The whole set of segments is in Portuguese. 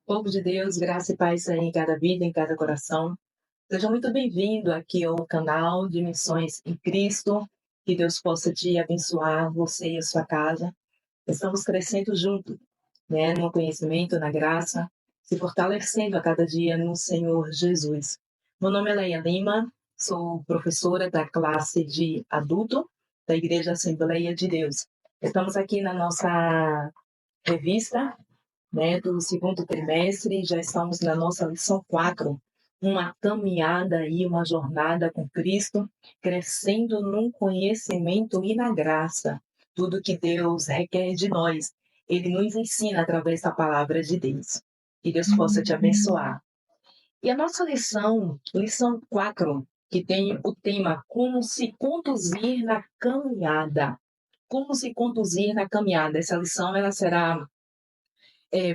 Povo de Deus, graça e paz aí em cada vida, em cada coração. Seja muito bem-vindo aqui ao canal de Missões em Cristo. Que Deus possa te abençoar, você e a sua casa. Estamos crescendo junto, né, no conhecimento, na graça, se fortalecendo a cada dia no Senhor Jesus. Meu nome é Leia Lima, sou professora da classe de adulto da Igreja Assembleia de Deus. Estamos aqui na nossa revista, né, do segundo trimestre, já estamos na nossa lição 4, uma caminhada e uma jornada com Cristo, crescendo no conhecimento e na graça. Tudo que Deus requer de nós, Ele nos ensina através da palavra de Deus. Que Deus possa te abençoar. E a nossa lição 4, que tem o tema Como se conduzir na caminhada. Como se conduzir na caminhada. Essa lição ela será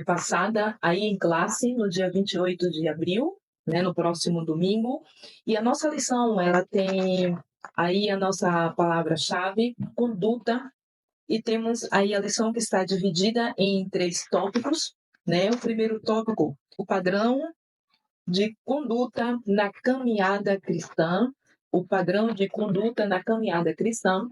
passada aí em classe no dia 28 de abril, né, no próximo domingo. E a nossa lição, ela tem aí a nossa palavra-chave, conduta, e temos aí a lição que está dividida em 3 tópicos, né? O primeiro tópico, o padrão de conduta na caminhada cristã, o padrão de conduta na caminhada cristã,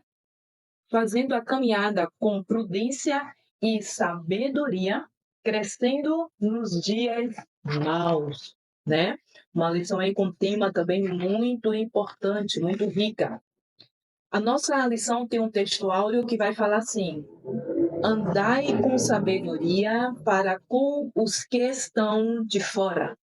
fazendo a caminhada com prudência e sabedoria, crescendo nos dias maus, né? Uma lição aí com tema também muito importante, muito rica. A nossa lição tem um texto áureo que vai falar assim: andai com sabedoria para com os que estão de fora,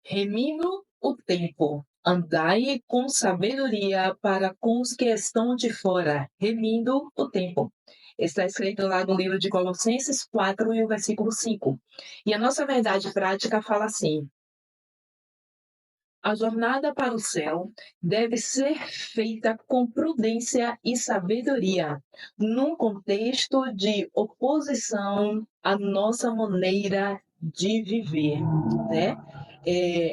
remindo o tempo. Andai com sabedoria para com os que estão de fora, remindo o tempo. Está escrito lá no livro de Colossenses 4, e o versículo 5. E a nossa verdade prática fala assim: a jornada para o céu deve ser feita com prudência e sabedoria, num contexto de oposição à nossa maneira de viver, né?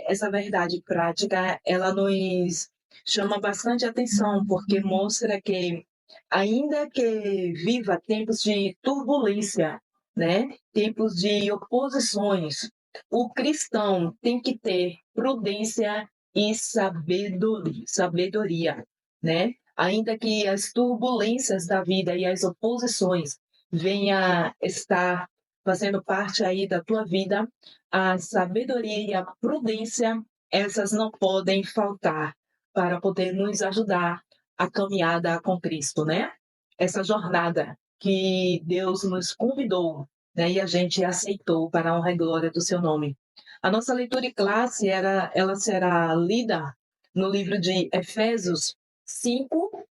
Essa verdade prática, ela nos chama bastante atenção, porque mostra que, ainda que viva tempos de turbulência, né? Tempos de oposições, o cristão tem que ter prudência e sabedoria, né? Ainda que as turbulências da vida e as oposições venham estar fazendo parte aí da tua vida, a sabedoria e a prudência, essas não podem faltar para poder nos ajudar a caminhada com Cristo, né? Essa jornada que Deus nos convidou, né, e a gente aceitou para a honra e glória do seu nome. A nossa leitura de classe ela será lida no livro de Efésios 5,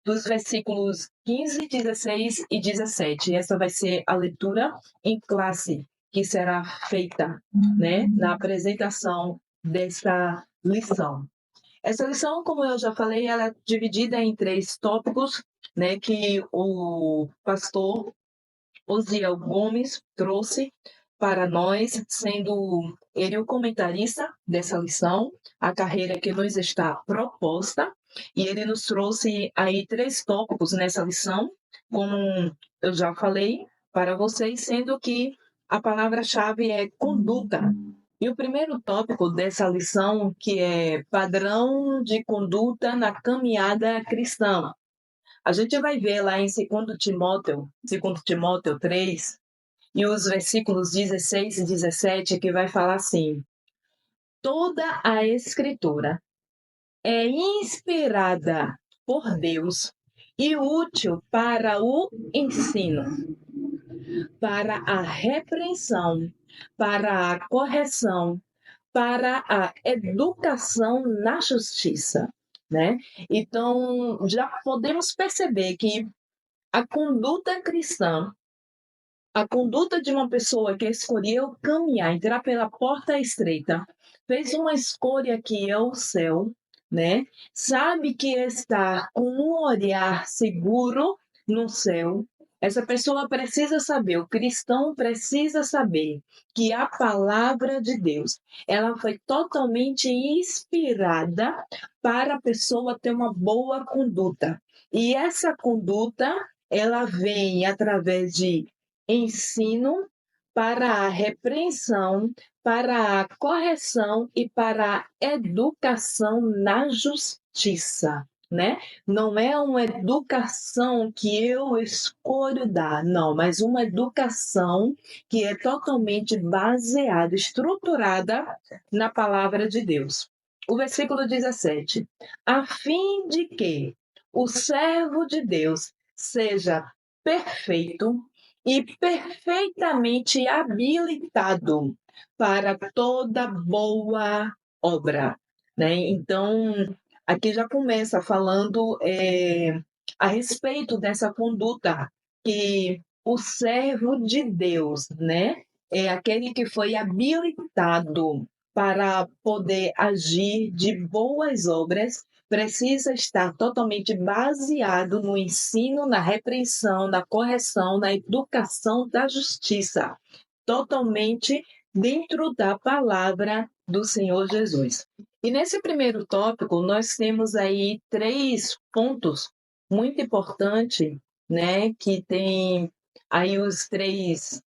dos versículos 15, 16 e 17. Essa vai ser a leitura em classe que será feita, né, na apresentação desta lição. Essa lição, como eu já falei, ela é dividida em 3 tópicos, né, que o pastor Osiel Gomes trouxe para nós, sendo ele o comentarista dessa lição, a carreira que nos está proposta, e ele nos trouxe aí 3 tópicos nessa lição, como eu já falei para vocês, sendo que a palavra-chave é conduta. E o primeiro tópico dessa lição, que é padrão de conduta na caminhada cristã. A gente vai ver lá em 2 Timóteo 3, e os versículos 16 e 17, que vai falar assim: toda a Escritura é inspirada por Deus e útil para o ensino, para a repreensão, para a correção, para a educação na justiça, né? Então, já podemos perceber que a conduta cristã, a conduta de uma pessoa que escolheu caminhar, entrar pela porta estreita, fez uma escolha que é o céu, né? Sabe que está com um olhar seguro no céu. Essa pessoa precisa saber, o cristão precisa saber que a palavra de Deus, ela foi totalmente inspirada para a pessoa ter uma boa conduta. E essa conduta, ela vem através de ensino para a repreensão, para a correção e para a educação na justiça, né? Não é uma educação que eu escolho dar, não, mas uma educação que é totalmente baseada, estruturada na palavra de Deus. O versículo 17: a fim de que o servo de Deus seja perfeito e perfeitamente habilitado para toda boa obra, né? Então, aqui já começa falando a respeito dessa conduta que o servo de Deus, né, é aquele que foi habilitado para poder agir de boas obras, precisa estar totalmente baseado no ensino, na repreensão, na correção, na educação da justiça, totalmente dentro da palavra do Senhor Jesus. E nesse primeiro tópico, nós temos aí 3 pontos muito importantes, né, que tem aí os 3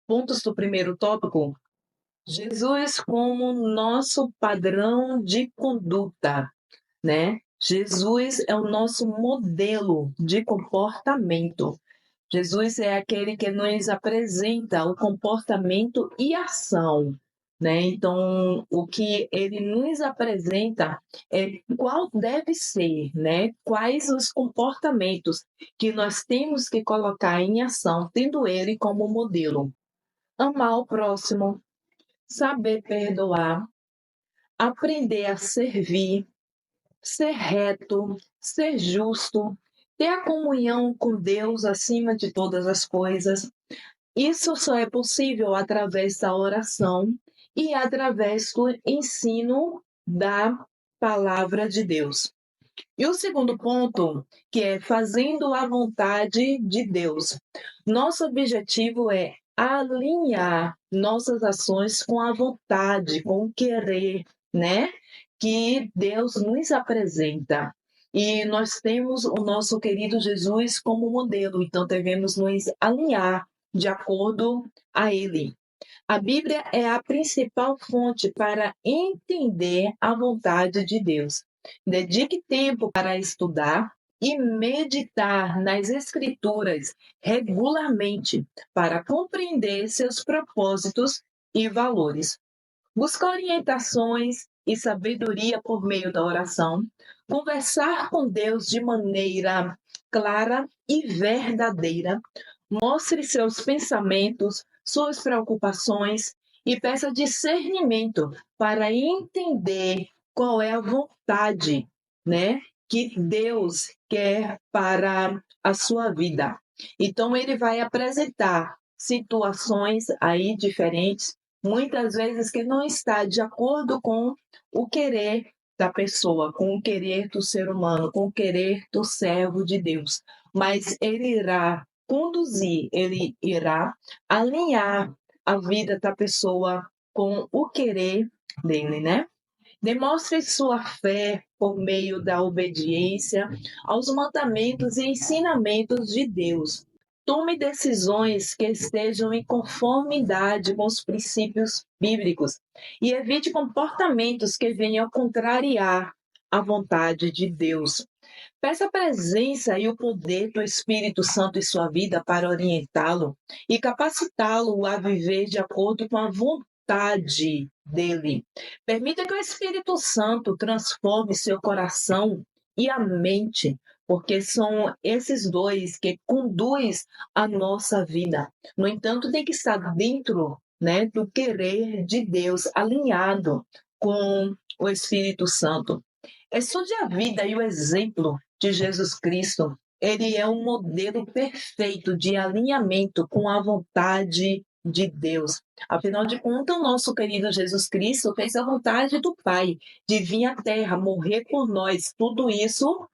pontos do primeiro tópico. Jesus como nosso padrão de conduta, né? Jesus é o nosso modelo de comportamento. Jesus é aquele que nos apresenta o comportamento e ação, né? Então, o que ele nos apresenta é qual deve ser, né? Quais os comportamentos que nós temos que colocar em ação, tendo ele como modelo. Amar o próximo, saber perdoar, aprender a servir, ser reto, ser justo, ter a comunhão com Deus acima de todas as coisas. Isso só é possível através da oração e através do ensino da palavra de Deus. E o segundo ponto, que é fazendo a vontade de Deus. Nosso objetivo é alinhar nossas ações com a vontade, com o querer, né? Que Deus nos apresenta. E nós temos o nosso querido Jesus como modelo, então devemos nos alinhar de acordo a Ele. A Bíblia é a principal fonte para entender a vontade de Deus. Dedique tempo para estudar e meditar nas Escrituras regularmente para compreender seus propósitos e valores. Buscar orientações e sabedoria por meio da oração, conversar com Deus de maneira clara e verdadeira, mostre seus pensamentos, suas preocupações e peça discernimento para entender qual é a vontade, né, que Deus quer para a sua vida. Então ele vai apresentar situações aí diferentes, muitas vezes que não está de acordo com o querer da pessoa, com o querer do ser humano, com o querer do servo de Deus. Mas ele irá conduzir, ele irá alinhar a vida da pessoa com o querer dele, né? Demonstre sua fé por meio da obediência aos mandamentos e ensinamentos de Deus. Tome decisões que estejam em conformidade com os princípios bíblicos e evite comportamentos que venham contrariar a vontade de Deus. Peça a presença e o poder do Espírito Santo em sua vida para orientá-lo e capacitá-lo a viver de acordo com a vontade dele. Permita que o Espírito Santo transforme seu coração e a mente, porque são esses dois que conduzem a nossa vida. No entanto, tem que estar dentro, né, do querer de Deus, alinhado com o Espírito Santo. Estude a vida e o exemplo de Jesus Cristo. Ele é um modelo perfeito de alinhamento com a vontade de Deus. Afinal de contas, o nosso querido Jesus Cristo fez a vontade do Pai, de vir à Terra, morrer por nós. Tudo isso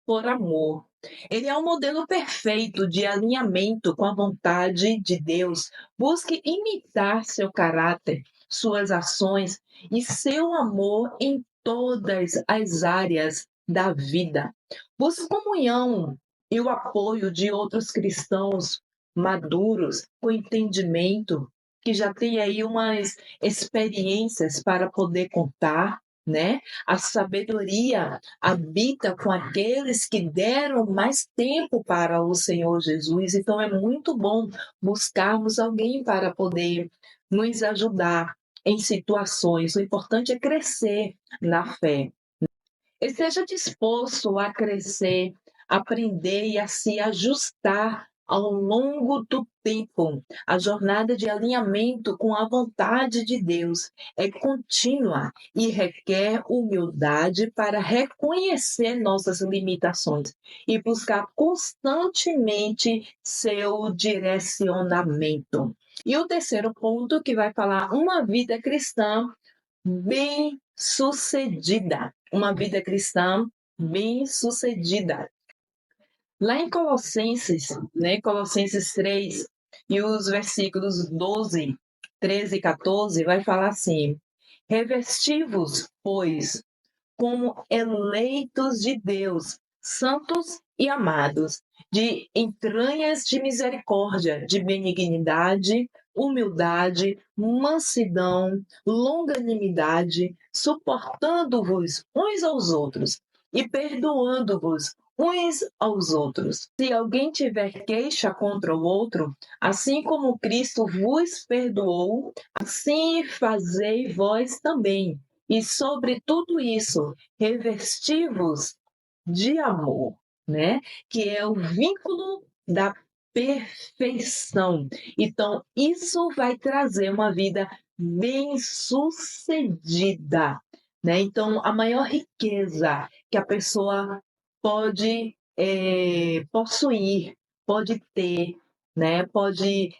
por amor. Ele é um modelo perfeito de alinhamento com a vontade de Deus. Busque imitar seu caráter, suas ações e seu amor em todas as áreas da vida. Busque comunhão e o apoio de outros cristãos maduros, com entendimento, que já têm aí umas experiências para poder contar, né? A sabedoria habita com aqueles que deram mais tempo para o Senhor Jesus. Então é muito bom buscarmos alguém para poder nos ajudar em situações. O importante é crescer na fé. Esteja disposto a crescer, aprender e a se ajustar ao longo do tempo. A jornada de alinhamento com a vontade de Deus é contínua e requer humildade para reconhecer nossas limitações e buscar constantemente seu direcionamento. E o terceiro ponto que vai falar uma vida cristã bem-sucedida, uma vida cristã bem-sucedida. Lá em Colossenses, Colossenses 3, e os versículos 12, 13 e 14, vai falar assim: revesti-vos, pois, como eleitos de Deus, santos e amados, de entranhas de misericórdia, de benignidade, humildade, mansidão, longanimidade, suportando-vos uns aos outros e perdoando-vos uns aos outros. Se alguém tiver queixa contra o outro, assim como Cristo vos perdoou, assim fazei vós também. E sobre tudo isso, revesti-vos de amor, né? Que é o vínculo da perfeição. Então, isso vai trazer uma vida bem-sucedida, né? Então, a maior riqueza que a pessoa pode possuir, pode ter, né? Pode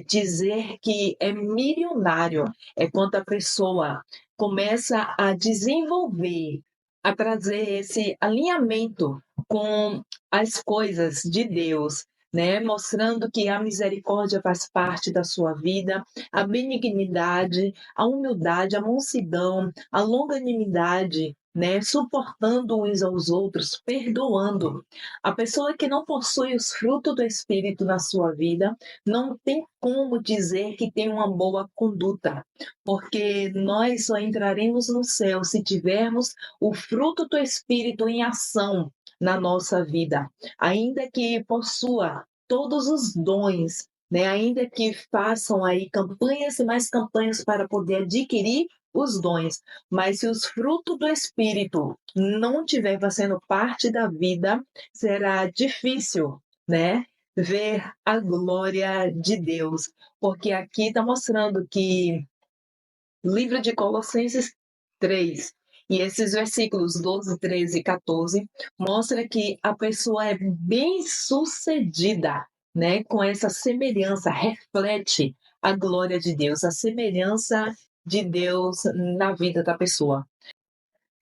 dizer que é milionário, é quando a pessoa começa a desenvolver, a trazer esse alinhamento com as coisas de Deus, né? Mostrando que a misericórdia faz parte da sua vida, a benignidade, a humildade, a mansidão, a longanimidade, né? Suportando uns aos outros, perdoando. A pessoa que não possui os frutos do Espírito na sua vida não tem como dizer que tem uma boa conduta, porque nós só entraremos no céu se tivermos o fruto do Espírito em ação na nossa vida, ainda que possua todos os dons, né? Ainda que façam aí campanhas e mais campanhas para poder adquirir os dons, mas se os frutos do Espírito não estiver fazendo parte da vida, será difícil, né? Ver a glória de Deus, porque aqui está mostrando que livro de Colossenses 3, e esses versículos 12, 13 e 14 mostra que a pessoa é bem-sucedida, né? Com essa semelhança, reflete a glória de Deus, a semelhança de Deus na vida da pessoa.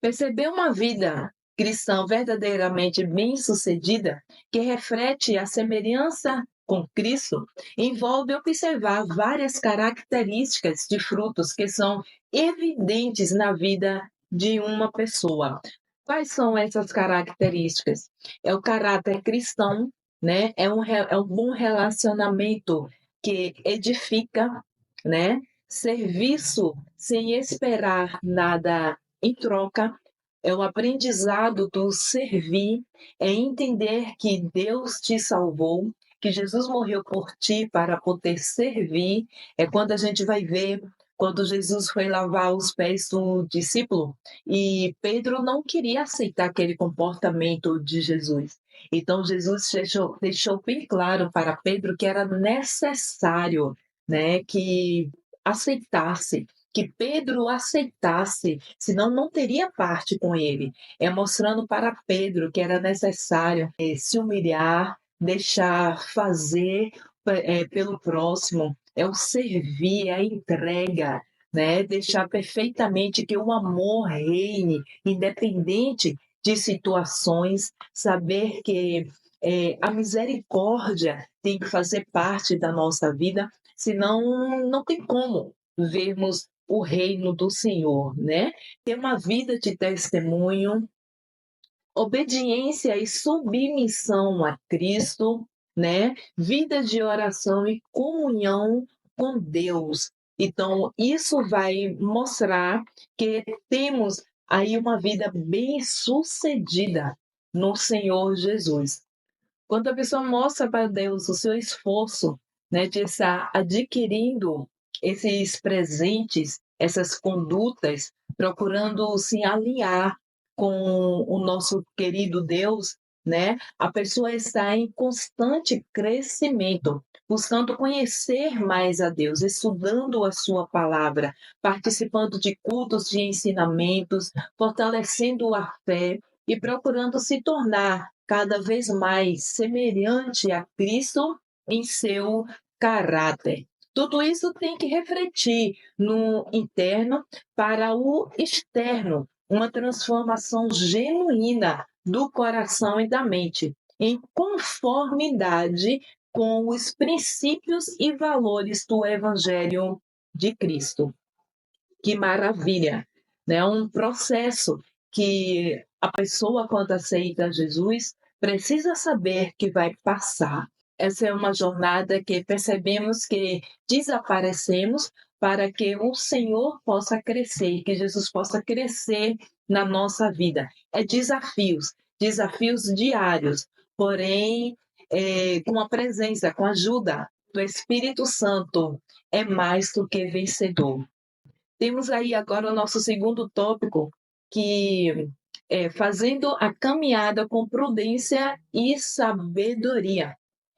Perceber uma vida cristã verdadeiramente bem-sucedida, que reflete a semelhança com Cristo, envolve observar várias características de frutos que são evidentes na vida de uma pessoa. Quais são essas características? É o caráter cristão, né? É um bom relacionamento que edifica, né? Serviço sem esperar nada em troca, é o aprendizado do servir, é entender que Deus te salvou, que Jesus morreu por ti para poder servir. É quando a gente vai ver, quando Jesus foi lavar os pés do discípulo e Pedro não queria aceitar aquele comportamento de Jesus. Então Jesus deixou bem claro para Pedro que era necessário, né, que aceitasse, que Pedro aceitasse, senão não teria parte com ele. É mostrando para Pedro que era necessário se humilhar, deixar fazer pelo próximo, é o servir, é a entrega, né? Deixar perfeitamente que o amor reine, independente de situações, saber que a misericórdia tem que fazer parte da nossa vida, senão não tem como vermos o reino do Senhor, né? Ter uma vida de testemunho, obediência e submissão a Cristo, né? Vida de oração e comunhão com Deus. Então, isso vai mostrar que temos aí uma vida bem-sucedida no Senhor Jesus. Quando a pessoa mostra para Deus o seu esforço, né, de estar adquirindo esses presentes, essas condutas, procurando se alinhar com o nosso querido Deus, né, a pessoa está em constante crescimento, buscando conhecer mais a Deus, estudando a sua palavra, participando de cultos de ensinamentos, fortalecendo a fé e procurando se tornar cada vez mais semelhante a Cristo em seu caráter. Tudo isso tem que refletir no interno para o externo, uma transformação genuína do coração e da mente, em conformidade com os princípios e valores do Evangelho de Cristo. Que maravilha! Né? Um processo que a pessoa, quando aceita Jesus, precisa saber que vai passar. Essa é uma jornada que percebemos que desaparecemos para que o Senhor possa crescer, que Jesus possa crescer na nossa vida. É desafios diários, porém, com a presença, com a ajuda do Espírito Santo, é mais do que vencedor. Temos aí agora o nosso segundo tópico, que é fazendo a caminhada com prudência e sabedoria.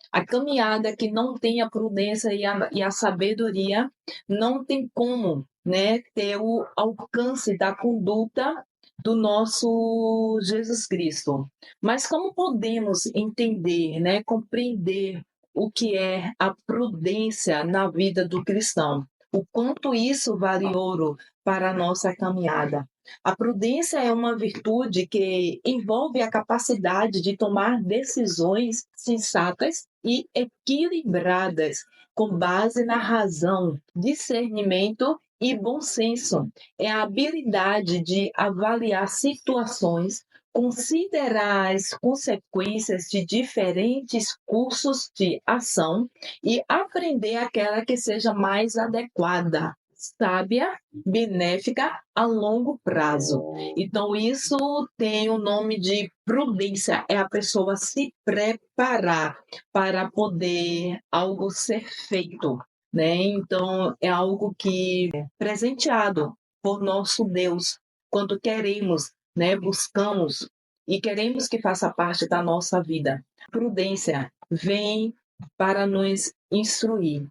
A caminhada que não tem a prudência e a sabedoria não tem como, né, ter o alcance da conduta do nosso Jesus Cristo. Mas como podemos entender, né, compreender o que é a prudência na vida do cristão? O quanto isso vale ouro para a nossa caminhada. A prudência é uma virtude que envolve a capacidade de tomar decisões sensatas e equilibradas, com base na razão, discernimento e bom senso. É a habilidade de avaliar situações, considerar as consequências de diferentes cursos de ação e aprender aquela que seja mais adequada, sábia, benéfica a longo prazo. Então, isso tem o nome de prudência, é a pessoa se preparar para poder algo ser feito, né? Então, é algo que é presenteado por nosso Deus quando queremos, né, buscamos e queremos que faça parte da nossa vida. Prudência vem para nos instruir.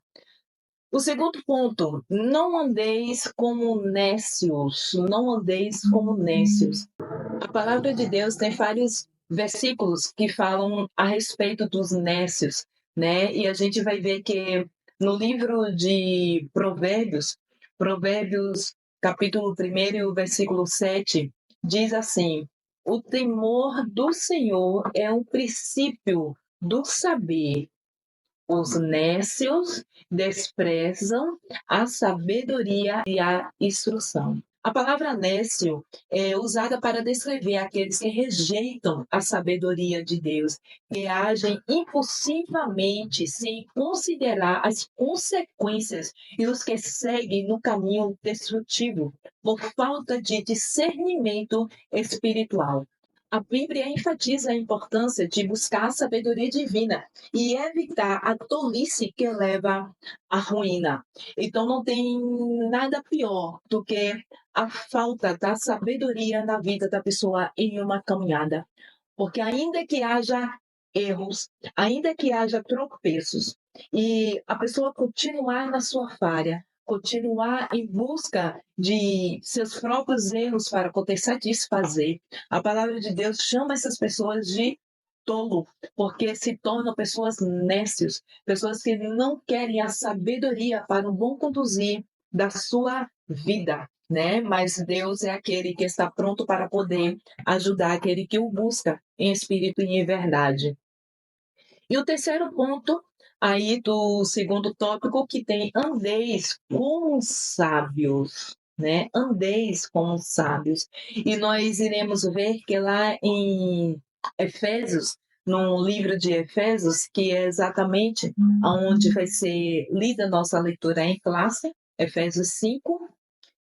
O segundo ponto, não andeis como nécios, não andeis como nécios. A palavra de Deus tem vários versículos que falam a respeito dos nécios, né? E a gente vai ver que no livro de Provérbios, Provérbios capítulo 1, versículo 7, diz assim: o temor do Senhor é um princípio do saber. Os nécios desprezam a sabedoria e a instrução. A palavra nécio é usada para descrever aqueles que rejeitam a sabedoria de Deus, que agem impulsivamente sem considerar as consequências e os que seguem no caminho destrutivo por falta de discernimento espiritual. A Bíblia enfatiza a importância de buscar a sabedoria divina e evitar a tolice que leva à ruína. Então, não tem nada pior do que a falta da sabedoria na vida da pessoa em uma caminhada. Porque ainda que haja erros, ainda que haja tropeços, e a pessoa continuar na sua falha, continuar em busca de seus próprios erros para poder satisfazer, a palavra de Deus chama essas pessoas de tolo, porque se tornam pessoas nécios, pessoas que não querem a sabedoria para um bom conduzir da sua vida, né? Mas Deus é aquele que está pronto para poder ajudar aquele que o busca em espírito e em verdade. E o terceiro ponto aí do segundo tópico que tem andeis como sábios, né? Andeis como sábios. E nós iremos ver que lá em Efésios, no livro de Efésios, que é exatamente onde vai ser lida nossa leitura em classe, Efésios 5,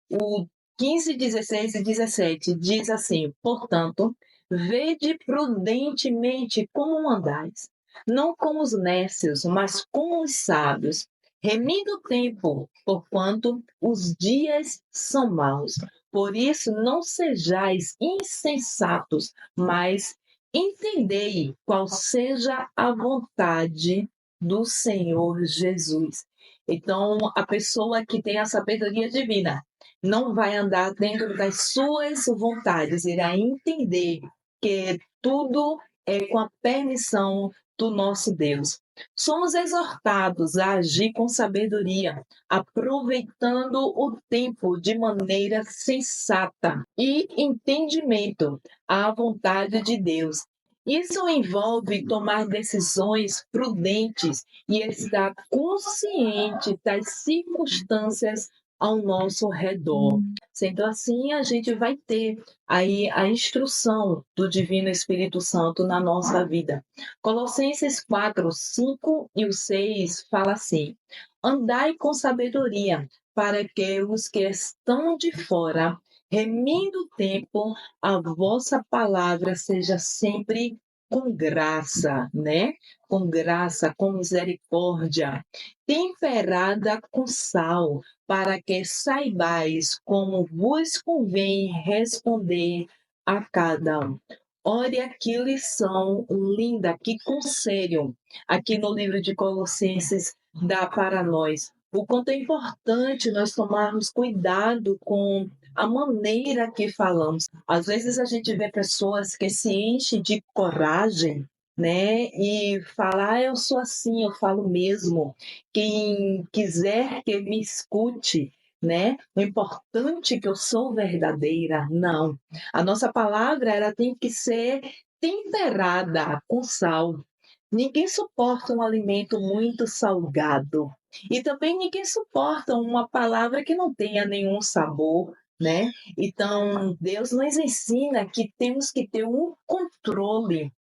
o 15, 16 e 17, diz assim: portanto, vede prudentemente como andais, não como os nécios, mas como os sábios, remindo o tempo, porquanto os dias são maus. Por isso, não sejais insensatos, mas entendei qual seja a vontade do Senhor Jesus. Então, a pessoa que tem a sabedoria divina não vai andar dentro das suas vontades, irá entender que tudo é com a permissão do nosso Deus. Somos exortados a agir com sabedoria, aproveitando o tempo de maneira sensata e entendimento à vontade de Deus. Isso envolve tomar decisões prudentes e estar consciente das circunstâncias ao nosso redor. Sendo assim, a gente vai ter aí a instrução do Divino Espírito Santo na nossa vida. Colossenses 4, 5 e o 6 fala assim: andai com sabedoria, para que os que estão de fora, remindo o tempo, a vossa palavra seja sempre com graça, né? Com graça, com misericórdia, temperada com sal, para que saibais como vos convém responder a cada um. Olha que lição linda, que conselho aqui no livro de Colossenses dá para nós. O quanto é importante nós tomarmos cuidado com a maneira que falamos. Às vezes a gente vê pessoas que se enchem de coragem, né? E falar, eu sou assim, eu falo mesmo. Quem quiser que me escute, né? O importante é que eu sou verdadeira. Não. A nossa palavra ela tem que ser temperada com sal. Ninguém suporta um alimento muito salgado. E também ninguém suporta uma palavra que não tenha nenhum sabor, né? Então, Deus nos ensina que temos que ter um controle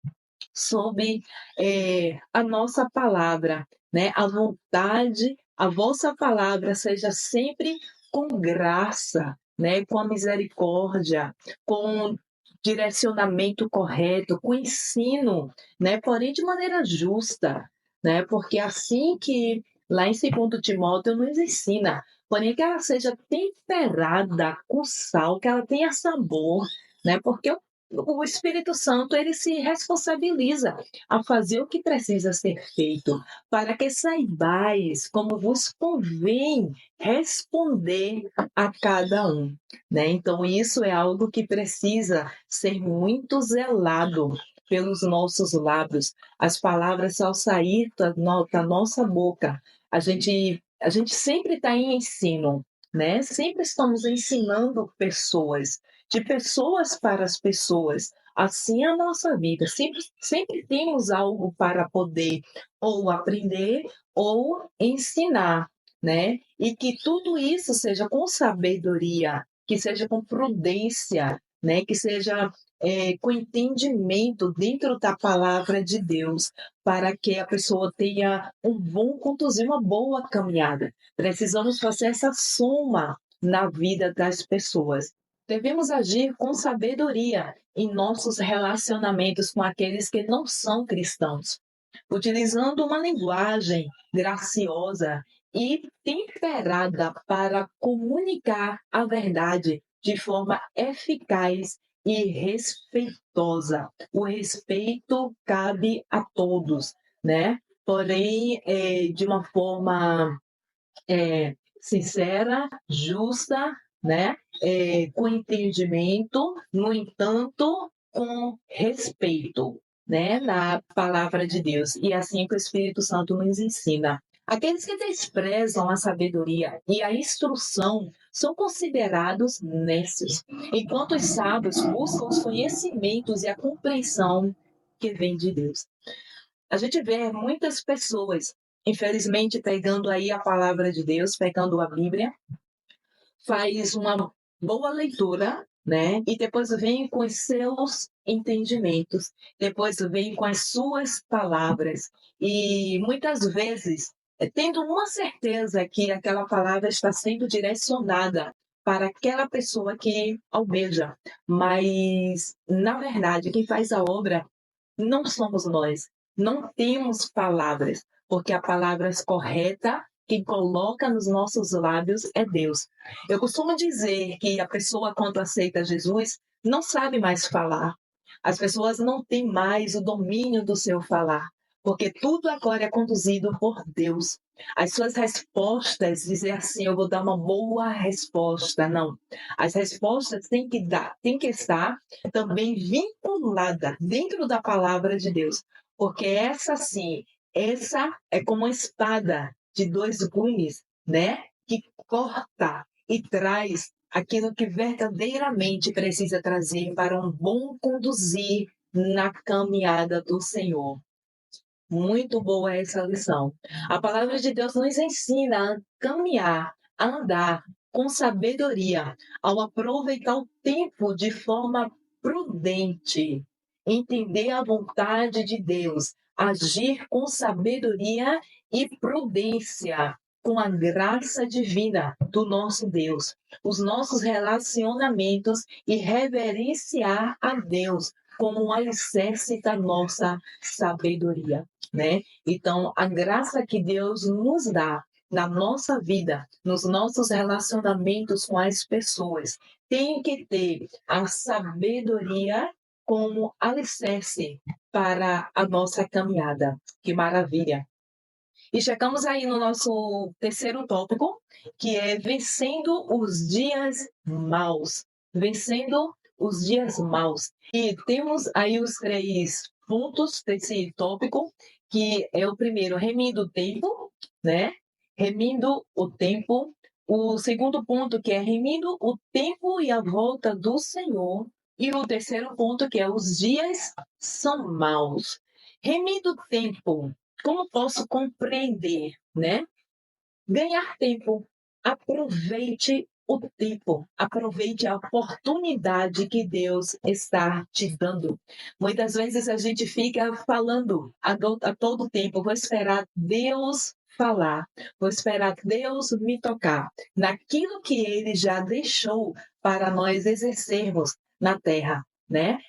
sobre a nossa palavra, né? A vontade, a vossa palavra seja sempre com graça, né? Com a misericórdia, com direcionamento correto, com ensino, né? Porém de maneira justa, né? Porque assim que lá em 2 Timóteo nos ensina, porém que ela seja temperada com sal, que ela tenha sabor, né? Porque o Espírito Santo ele se responsabiliza a fazer o que precisa ser feito, para que saibais como vos convém responder a cada um, né? Então isso é algo que precisa ser muito zelado pelos nossos lábios. As palavras ao sair da nossa boca, a gente sempre está em ensino, né? Sempre estamos ensinando pessoas, de pessoas para as pessoas. Assim é a nossa vida. Sempre temos algo para poder ou aprender ou ensinar, né? E que tudo isso seja com sabedoria, que seja com prudência, né? Que seja com entendimento dentro da palavra de Deus, para que a pessoa tenha um bom conduzir, uma boa caminhada. Precisamos fazer essa soma na vida das pessoas. Devemos agir com sabedoria em nossos relacionamentos com aqueles que não são cristãos, utilizando uma linguagem graciosa e temperada para comunicar a verdade de forma eficaz e respeitosa. O respeito cabe a todos, né? Porém, de uma forma sincera, justa, né? Com entendimento, no entanto, com respeito, né? Na palavra de Deus. E assim que o Espírito Santo nos ensina. Aqueles que desprezam a sabedoria e a instrução são considerados nécios, enquanto os sábios buscam os conhecimentos e a compreensão que vem de Deus. A gente vê muitas pessoas, infelizmente, pegando aí a palavra de Deus, pegando a Bíblia, faz uma boa leitura, né? E depois vem com os seus entendimentos, depois vem com as suas palavras. E muitas vezes, tendo uma certeza que aquela palavra está sendo direcionada para aquela pessoa que almeja, mas, na verdade, quem faz a obra não somos nós, não temos palavras, porque a palavra correta, quem coloca nos nossos lábios é Deus. Eu costumo dizer que a pessoa, quando aceita Jesus, não sabe mais falar. As pessoas não têm mais o domínio do seu falar, porque tudo agora é conduzido por Deus. As suas respostas, dizer assim, eu vou dar uma boa resposta, não. As respostas têm que estar também vinculada dentro da palavra de Deus, porque essa sim, essa é como uma espada de dois gumes, né? Que corta e traz aquilo que verdadeiramente precisa trazer para um bom conduzir na caminhada do Senhor. Muito boa essa lição. A palavra de Deus nos ensina a caminhar, a andar com sabedoria, ao aproveitar o tempo de forma prudente, entender a vontade de Deus, agir com sabedoria e prudência, com a graça divina do nosso Deus, os nossos relacionamentos e reverenciar a Deus como um alicerce da nossa sabedoria, né? Então, a graça que Deus nos dá na nossa vida, nos nossos relacionamentos com as pessoas, tem que ter a sabedoria como alicerce para a nossa caminhada. Que maravilha! E chegamos aí no nosso terceiro tópico, que é vencendo os dias maus. Vencendo os dias maus. E temos aí os três pontos desse tópico, que é o primeiro, remindo o tempo, né? Remindo o tempo. O segundo ponto, que é remindo o tempo e a volta do Senhor. E o terceiro ponto, que é os dias são maus. Remindo o tempo. Como posso compreender, né? Ganhar tempo. Aproveite o tempo. Aproveite a oportunidade que Deus está te dando. Muitas vezes a gente fica falando a todo tempo, vou esperar Deus falar, vou esperar Deus me tocar naquilo que Ele já deixou para nós exercermos na terra, né?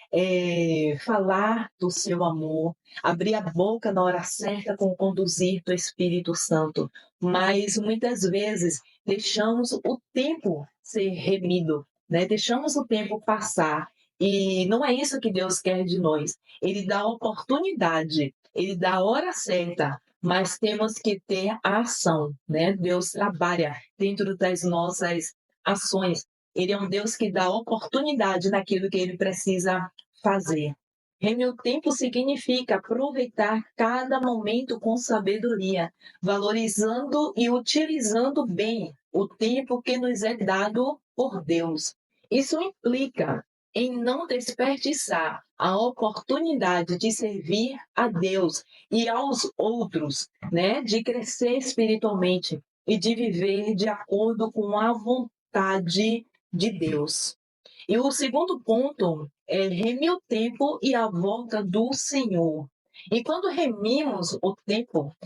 Falar do seu amor, abrir a boca na hora certa com o conduzir do Espírito Santo, mas muitas vezes deixamos o tempo ser remido, né? Deixamos o tempo passar. E não é isso que Deus quer de nós. Ele dá a oportunidade, ele dá a hora certa, mas temos que ter a ação, né? Deus trabalha dentro das nossas ações. Ele é um Deus que dá oportunidade naquilo que ele precisa fazer. Remir o tempo significa aproveitar cada momento com sabedoria, valorizando e utilizando bem o tempo que nos é dado por Deus. Isso implica em não desperdiçar a oportunidade de servir a Deus e aos outros, né? De crescer espiritualmente e de viver de acordo com a vontade de Deus. E o segundo ponto é remir o tempo e a volta do Senhor. E quando remimos o tempo,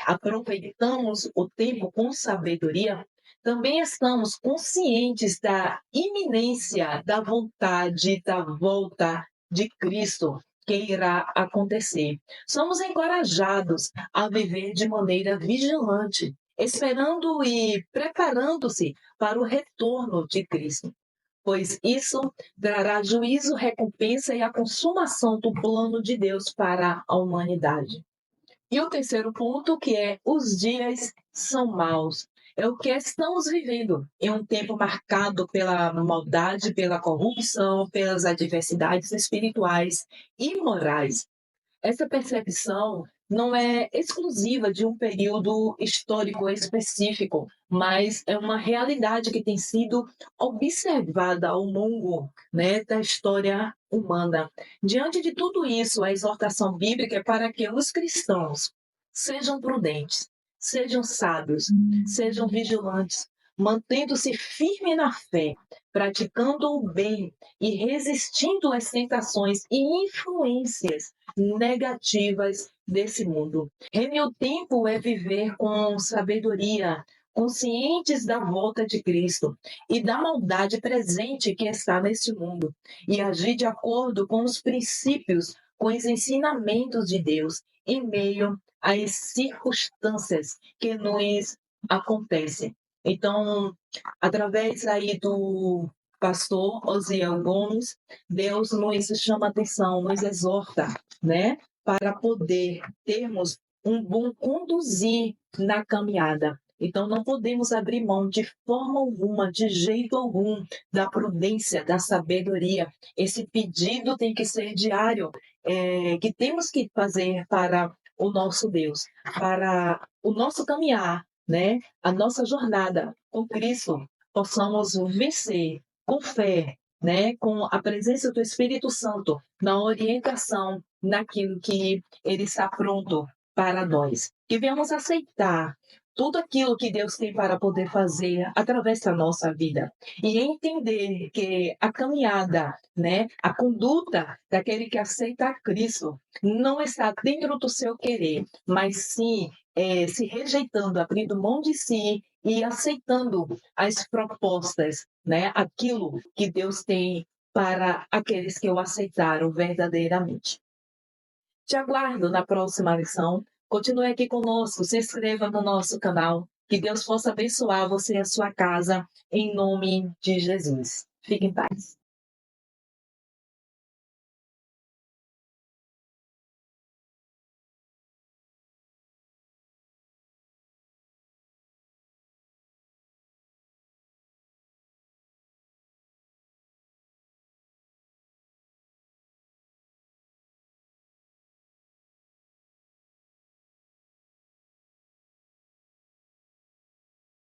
aproveitamos o tempo com sabedoria, também estamos conscientes da iminência da vontade da volta de Cristo que irá acontecer. Somos encorajados a viver de maneira vigilante, esperando e preparando-se para o retorno de Cristo, pois isso trará juízo, recompensa e a consumação do plano de Deus para a humanidade. E o terceiro ponto, que é os dias são maus. É o que estamos vivendo em um tempo marcado pela maldade, pela corrupção, pelas adversidades espirituais e morais. Essa percepção não é exclusiva de um período histórico específico, mas é uma realidade que tem sido observada ao longo, né, da história humana. Diante de tudo isso, a exortação bíblica é para que os cristãos sejam prudentes, sejam sábios, sejam vigilantes, mantendo-se firme na fé, praticando o bem e resistindo às tentações e influências negativas desse mundo. Em meu tempo é viver com sabedoria, conscientes da volta de Cristo e da maldade presente que está neste mundo, e agir de acordo com os princípios, com os ensinamentos de Deus, em meio às circunstâncias que nos acontecem. Então, através aí do pastor Osiel Gomes, Deus nos chama atenção, nos exorta, né, para poder termos um bom conduzir na caminhada. Então, não podemos abrir mão de forma alguma, de jeito algum, da prudência, da sabedoria. Esse pedido tem que ser diário, que temos que fazer para o nosso Deus, para o nosso caminhar, né? A nossa jornada com Cristo, possamos vencer com fé, né? Com a presença do Espírito Santo, na orientação, naquilo que Ele está pronto para nós. Que venhamos aceitar tudo aquilo que Deus tem para poder fazer através da nossa vida e entender que a caminhada, né, a conduta daquele que aceita a Cristo não está dentro do seu querer, mas sim se rejeitando, abrindo mão de si e aceitando as propostas, né, aquilo que Deus tem para aqueles que o aceitaram verdadeiramente. Te aguardo na próxima lição. Continue aqui conosco, se inscreva no nosso canal. Que Deus possa abençoar você e a sua casa, em nome de Jesus. Fique em paz.